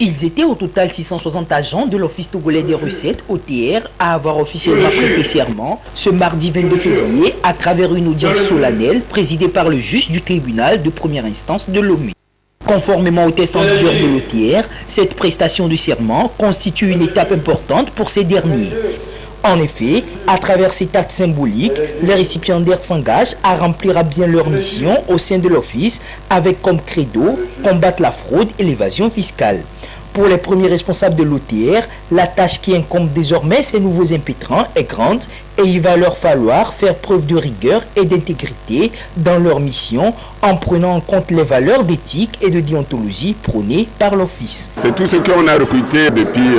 Ils étaient au total 660 agents de l'Office togolais des recettes, OTR, à avoir officiellement prêté serment ce mardi 22 février à travers une audience solennelle présidée par le juge du tribunal de première instance de Lomé. Conformément au test en vigueur de l'OTR, cette prestation de serment constitue une étape importante pour ces derniers. En effet, à travers cet acte symbolique, les récipiendaires s'engagent à remplir à bien leur mission au sein de l'Office avec comme credo combattre la fraude et l'évasion fiscale. Pour les premiers responsables de l'OTR, la tâche qui incombe désormais ces nouveaux impétrants est grande et il va leur falloir faire preuve de rigueur et d'intégrité dans leur mission en prenant en compte les valeurs d'éthique et de déontologie prônées par l'Office. C'est tout ce qu'on a recruté depuis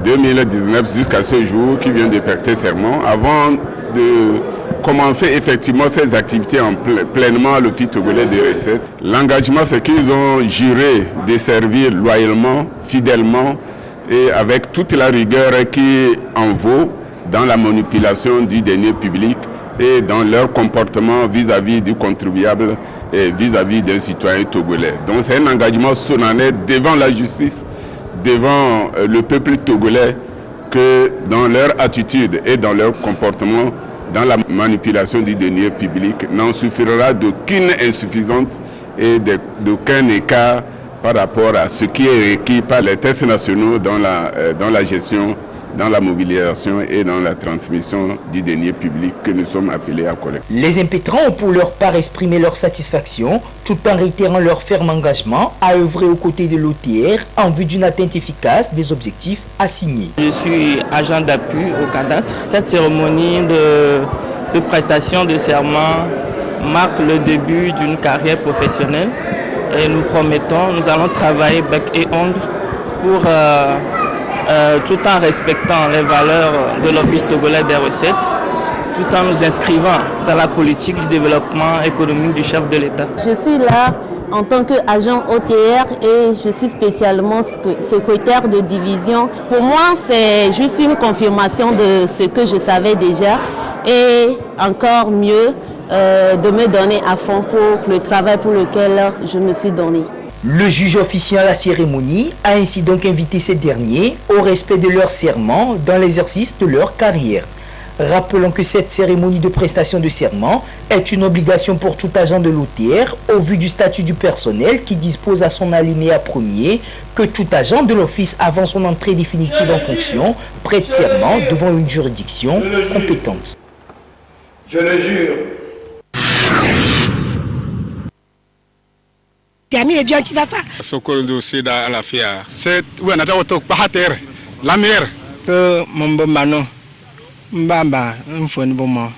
2019 jusqu'à ce jour qui vient de prêter serment avant de commencer effectivement ces activités pleinement à l'Office togolais des recettes. L'engagement, c'est qu'ils ont juré de servir loyalement, fidèlement et avec toute la rigueur qui en vaut dans la manipulation du denier public et dans leur comportement vis-à-vis du contribuable et vis-à-vis d'un citoyen togolais. Donc c'est un engagement solennel devant la justice, devant le peuple togolais, que dans leur attitude et dans leur comportement, dans la manipulation du denier public, n'en suffira d'aucune insuffisance et d'aucun écart par rapport à ce qui est requis par les tests nationaux dans la gestion, dans la mobilisation et dans la transmission du denier public que nous sommes appelés à collecter. Les impétrants ont pour leur part exprimé leur satisfaction tout en réitérant leur ferme engagement à œuvrer aux côtés de l'OTR en vue d'une atteinte efficace des objectifs assignés. Je suis agent d'appui au cadastre. Cette cérémonie de prestation de serment marque le début d'une carrière professionnelle et nous promettons, nous allons travailler bec et ongle pour tout en respectant les valeurs de l'Office togolais des recettes, tout en nous inscrivant dans la politique du développement économique du chef de l'État. Je suis là en tant qu'agent OTR et je suis spécialement secrétaire de division. Pour moi, c'est juste une confirmation de ce que je savais déjà et encore mieux de me donner à fond pour le travail pour lequel je me suis donné. Le juge officiant à la cérémonie a ainsi donc invité ces derniers au respect de leur serment dans l'exercice de leur carrière. Rappelons que cette cérémonie de prestation de serment est une obligation pour tout agent de l'OTR au vu du statut du personnel qui dispose à son alinéa premier que tout agent de l'office avant son entrée définitive en fonction prête serment devant une juridiction compétente. Je le jure. Terminé bien, tu vas pas. Sokol dossier à la FIA. C'est où on a auto pahater la mère. Que mon bon mano, mbamba, un fond bon moment.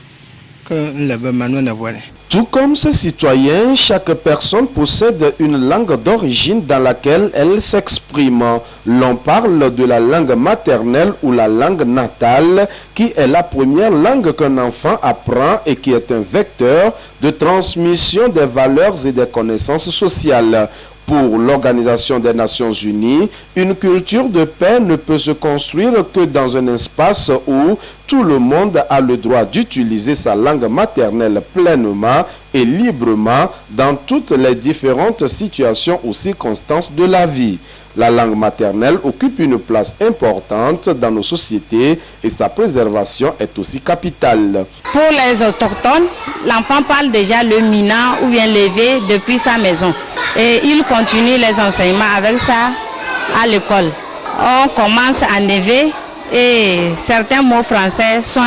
Que le bon mano ne voit. Tout comme ces citoyens, chaque personne possède une langue d'origine dans laquelle elle s'exprime. L'on parle de la langue maternelle ou la langue natale, qui est la première langue qu'un enfant apprend et qui est un vecteur de transmission des valeurs et des connaissances sociales. Pour l'Organisation des Nations Unies, une culture de paix ne peut se construire que dans un espace où tout le monde a le droit d'utiliser sa langue maternelle pleinement et librement dans toutes les différentes situations ou circonstances de la vie. La langue maternelle occupe une place importante dans nos sociétés et sa préservation est aussi capitale. Pour les autochtones, l'enfant parle déjà le mina ou bien l'évé depuis sa maison. Et il continue les enseignements avec ça à l'école. On commence en évé et certains mots français sont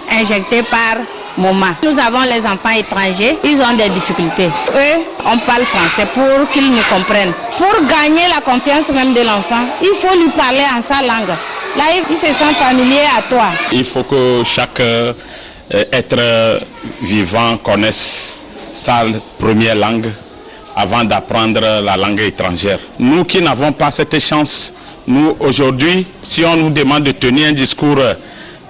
injectés par moment. Nous avons les enfants étrangers, ils ont des difficultés. Eux, on parle français pour qu'ils nous comprennent. Pour gagner la confiance même de l'enfant, il faut lui parler en sa langue. Là, il se sent familier à toi. Il faut que chaque être vivant connaisse sa première langue avant d'apprendre la langue étrangère. Nous qui n'avons pas cette chance, nous aujourd'hui, si on nous demande de tenir un discours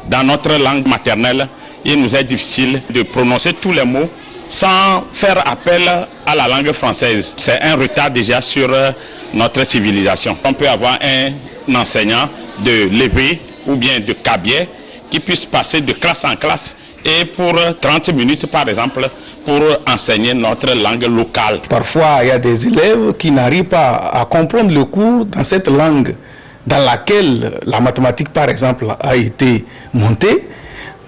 dans notre langue maternelle, il nous est difficile de prononcer tous les mots sans faire appel à la langue française. C'est un retard déjà sur notre civilisation. On peut avoir un enseignant de l'évé ou bien de cabier qui puisse passer de classe en classe et pour 30 minutes par exemple pour enseigner notre langue locale. Parfois il y a des élèves qui n'arrivent pas à comprendre le cours dans cette langue dans laquelle la mathématique par exemple a été montée,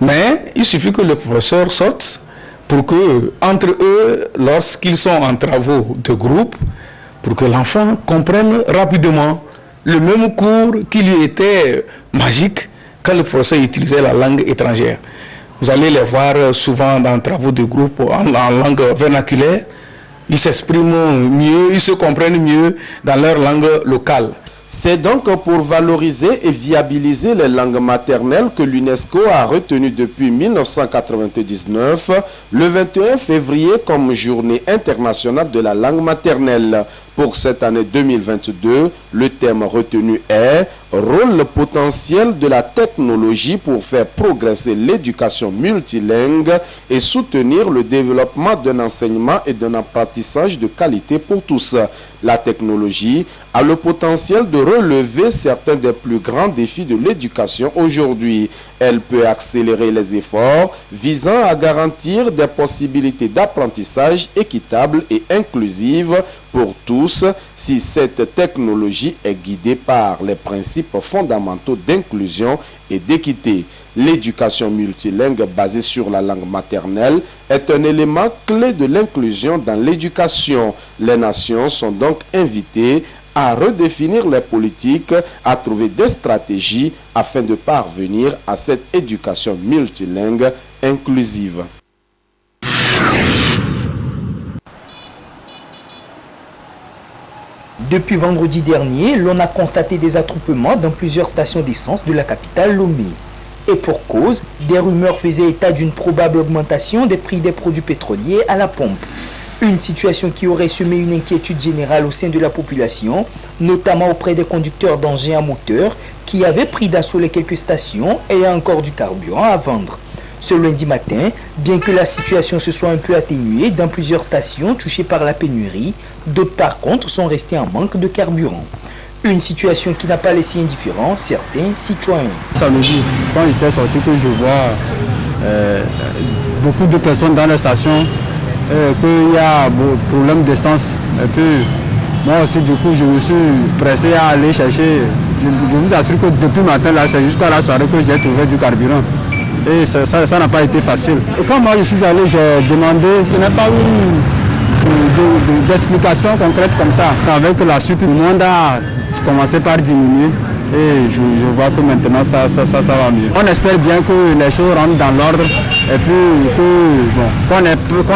mais il suffit que le professeur sorte pour que entre eux, lorsqu'ils sont en travaux de groupe, pour que l'enfant comprenne rapidement le même cours qui lui était magique quand le professeur utilisait la langue étrangère. Vous allez les voir souvent dans les travaux de groupe en langue vernaculaire. Ils s'expriment mieux, ils se comprennent mieux dans leur langue locale. C'est donc pour valoriser et viabiliser les langues maternelles que l'UNESCO a retenu depuis 1999 le 21 février comme journée internationale de la langue maternelle. Pour cette année 2022, le thème retenu est « Rôle potentiel de la technologie pour faire progresser l'éducation multilingue et soutenir le développement d'un enseignement et d'un apprentissage de qualité pour tous ». La technologie a le potentiel de relever certains des plus grands défis de l'éducation aujourd'hui. Elle peut accélérer les efforts visant à garantir des possibilités d'apprentissage équitables et inclusives pour tous si cette technologie est guidée par les principes fondamentaux d'inclusion et d'équité. L'éducation multilingue basée sur la langue maternelle est un élément clé de l'inclusion dans l'éducation. Les nations sont donc invitées à redéfinir les politiques, à trouver des stratégies afin de parvenir à cette éducation multilingue inclusive. Depuis vendredi dernier, l'on a constaté des attroupements dans plusieurs stations d'essence de la capitale Lomé. Et pour cause, des rumeurs faisaient état d'une probable augmentation des prix des produits pétroliers à la pompe. Une situation qui aurait semé une inquiétude générale au sein de la population, notamment auprès des conducteurs d'engins à moteur qui avaient pris d'assaut les quelques stations ayant encore du carburant à vendre. Ce lundi matin, bien que la situation se soit un peu atténuée dans plusieurs stations touchées par la pénurie, d'autres par contre sont restées en manque de carburant. Une situation qui n'a pas laissé indifférents certains citoyens. Samedi, quand j'étais sorti, que je vois beaucoup de personnes dans la station, qu'il y a problème d'essence. Et puis, moi aussi, du coup, je me suis pressé à aller chercher. Je vous assure que depuis le matin, là, c'est jusqu'à la soirée que j'ai trouvé du carburant. Et ça n'a pas été facile. Et quand moi je suis allé, j'ai demandé, ce n'est pas une d'explication concrète comme ça. Avec la suite, le monde a commencé par diminuer et je vois que maintenant ça va mieux. On espère bien que les choses rentrent dans l'ordre et puis qu'on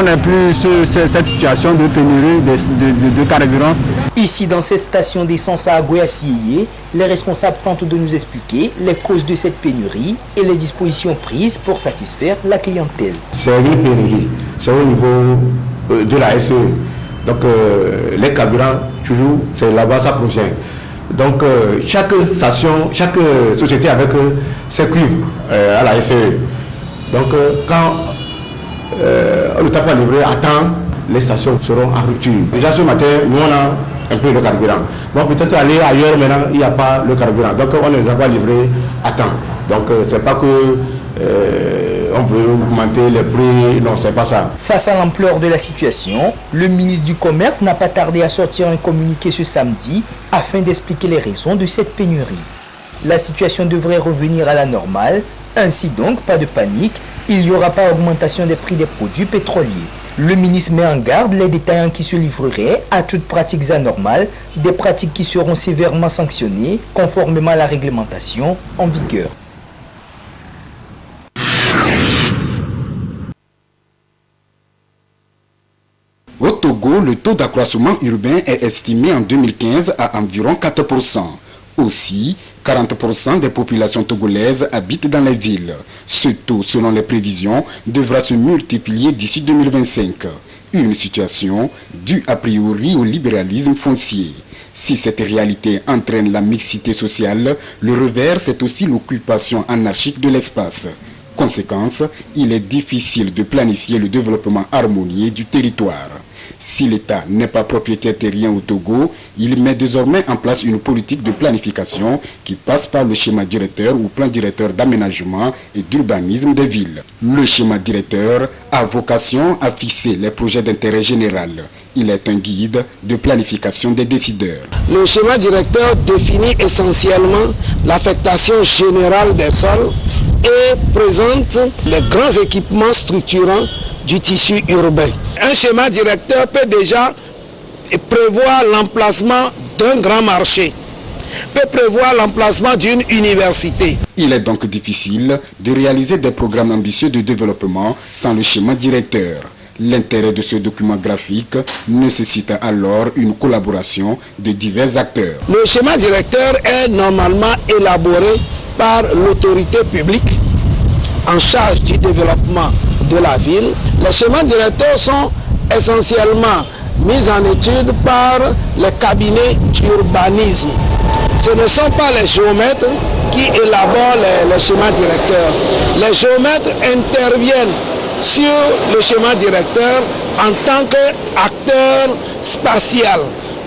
n'ait plus cette situation de pénurie de carburant. Ici, dans cette station d'essence à Agoya-Sieye, les responsables tentent de nous expliquer les causes de cette pénurie et les dispositions prises pour satisfaire la clientèle. C'est une pénurie, c'est au niveau de la SE. Donc les carburants, toujours, c'est là-bas, ça provient. Donc chaque station, chaque société avec ses cuivres à la SE. Donc quand le tape à livrer à temps, les stations seront en rupture. Déjà ce matin, nous on a un peu de carburant. Bon, peut-être aller ailleurs maintenant, il n'y a pas le carburant. Donc on ne les a pas livrés à temps. Donc c'est pas que on veut augmenter les prix, non, c'est pas ça. Face à l'ampleur de la situation, le ministre du Commerce n'a pas tardé à sortir un communiqué ce samedi afin d'expliquer les raisons de cette pénurie. La situation devrait revenir à la normale, ainsi donc pas de panique, il n'y aura pas augmentation des prix des produits pétroliers. Le ministre met en garde les détaillants qui se livreraient à toutes pratiques anormales, des pratiques qui seront sévèrement sanctionnées conformément à la réglementation en vigueur. Au Togo, le taux d'accroissement urbain est estimé en 2015 à environ 4%. Aussi, 40% des populations togolaises habitent dans les villes. Ce taux, selon les prévisions, devra se multiplier d'ici 2025. Une situation due a priori au libéralisme foncier. Si cette réalité entraîne la mixité sociale, le revers, c'est aussi l'occupation anarchique de l'espace. Conséquence, il est difficile de planifier le développement harmonieux du territoire. Si l'État n'est pas propriétaire terrien au Togo, il met désormais en place une politique de planification qui passe par le schéma directeur ou plan directeur d'aménagement et d'urbanisme des villes. Le schéma directeur a vocation à fixer les projets d'intérêt général. Il est un guide de planification des décideurs. Le schéma directeur définit essentiellement l'affectation générale des sols et présente les grands équipements structurants du tissu urbain. Un schéma directeur peut déjà prévoir l'emplacement d'un grand marché, peut prévoir l'emplacement d'une université. Il est donc difficile de réaliser des programmes ambitieux de développement sans le schéma directeur. L'intérêt de ce document graphique nécessite alors une collaboration de divers acteurs. Le schéma directeur est normalement élaboré par l'autorité publique en charge du développement de la ville. Les schémas directeurs sont essentiellement mis en étude par les cabinets d'urbanisme. Ce ne sont pas les géomètres qui élaborent les schémas directeurs. Les géomètres interviennent sur le schéma directeur en tant qu'acteur spatial,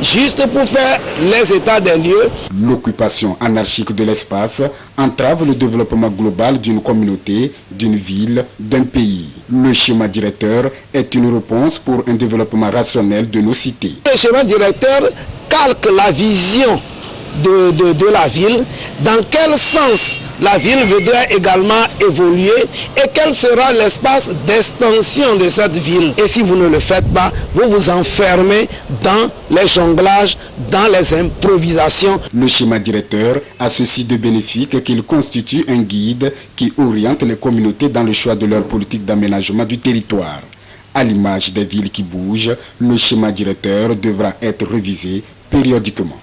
juste pour faire les états des lieux. L'occupation anarchique de l'espace entrave le développement global d'une communauté, d'une ville, d'un pays. Le schéma directeur est une réponse pour un développement rationnel de nos cités. Le schéma directeur calque la vision de la ville, dans quel sens la ville voudrait également évoluer et quel sera l'espace d'extension de cette ville. Et si vous ne le faites pas, vous vous enfermez dans les jonglages, dans les improvisations. Le schéma directeur a ceci de bénéfique qu'il constitue un guide qui oriente les communautés dans le choix de leur politique d'aménagement du territoire. À l'image des villes qui bougent, le schéma directeur devra être révisé périodiquement.